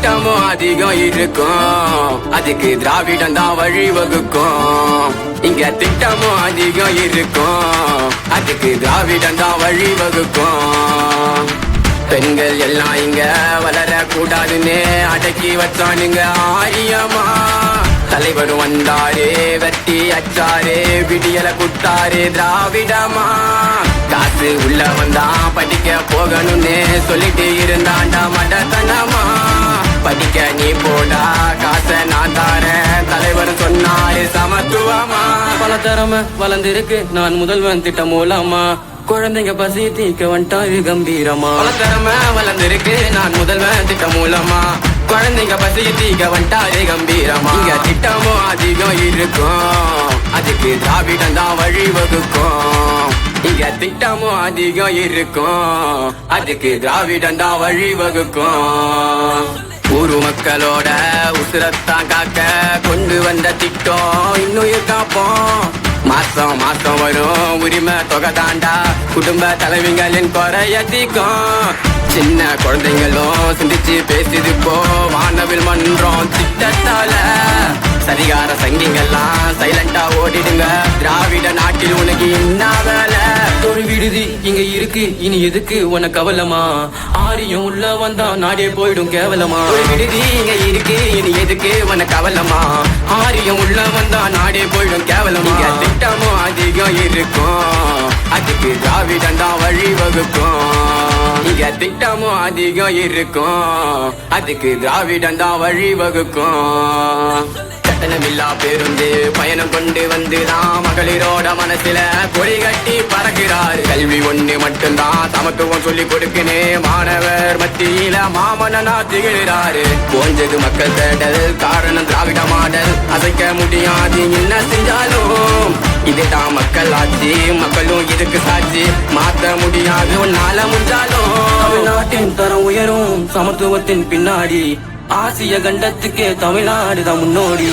திட்டமும் அதிகம் இருக்கும், அதுக்கு திராவிடம் தான் வழிவகுக்கும். இங்க திட்டமும் அதிகம் இருக்கும், அதுக்கு திராவிடம் தான் வழிவகுக்கும். பெண்கள் எல்லாம் இங்க வளர கூடாதுன்னு அடக்கி வச்சானுங்க ஆரியமா. தலைவரும் வந்தாரு, வெட்டி அச்சாரு, விடியல குட்டாரு திராவிடமா. காசு உள்ள வந்தா படிக்க போகணும்னு சொல்லிட்டு இருந்தாண்டா மடத்தனமா. படிக்க நீ போடா, காசை நான் தாரேன், தலைவர் சொன்னாரு சமத்துவமா. பல திறமை வளர்ந்திருக்கு நான் முதல்வன் திட்டம் மூலமா. குழந்தைங்க பசி தீக்க வந்துட்டாரு கம்பீரமா. பல திறமை வளர்ந்திருக்கு நான் முதல்வன் திட்டம் மூலமா. குழந்தைங்க பசி தீக்க வந்துட்டாரு கம்பீரமா. இங்க திட்டமும் அதிகம் இருக்கும், அதுக்கு திராவிடம் தான் வழிவகுக்கும். இங்க திட்டமும் அதிகம் இருக்கும், அதுக்கு திராவிடம் தான் வழிவகுக்கும். ஊரு மக்களோட உசுரத்தான் காக்க கொண்டு வந்த திட்டம் இன்னும் காப்போம். மாசம் மாசம் வரும் உரிமை தொகை தாண்டா, குடும்ப தலைவிகளின் குறையதிக்கும். சின்ன குழந்தைங்களும் சிந்திச்சு பேசிது போ வானவில் மன்றம் திட்டத்தால. சரிகார சங்கிங்கெல்லாம் சைலண்டா ஓடிடுங்க, திராவிட நாட்டில் உனக்கு இன்னாவல. ஒரு விடுதி இங்க இருக்கு இனி எதுக்கு உனக்கு கவலமா. ஆரியம் உள்ள வந்தா நாடே போயிடும் கேவலமா. ஒரு விடுதி இங்க இருக்கு இனி எதுக்கு உனக்கு கவலமா. ஆரியம் உள்ள வந்தா நாடே போயிடும் கேவலமா. திட்டமும் அதிகம் இருக்கும், அதுக்கு திராவிடம் தான் வழிவகுக்கும். இங்க திட்டமும் அதிகம் இருக்கும், அதுக்கு திராவிடம் தான் வழிவகுக்கும். கட்டணமில்லா பேருந்து பயணம் கொண்டு வந்துதான் மகளிரோட மனசுல கொடி கட்டி பறக்கிறாரு. கல்வி ஒண்ணு மட்டும்தான் சமத்துவம் சொல்லி கொடுக்கனே மாணவர் மத்தியில மாமனா திகழ்கிறாரு. போஞ்சது மக்கள் தேடல், காரணம் திராவிட மாடல். அசைக்க முடியாது என்ன செஞ்சாலும், இதுதான் மக்கள் ஆட்சி, மக்களும் இதுக்கு சாட்சி. மாத்த முடியாது உன்னால முடிஞ்சாலும். தமிழ்நாட்டின் தரம் உயரும் சமத்துவத்தின் பின்னாடி, ஆசிய கண்டத்துக்கே தமிழ்நாடு தான் முன்னோடி.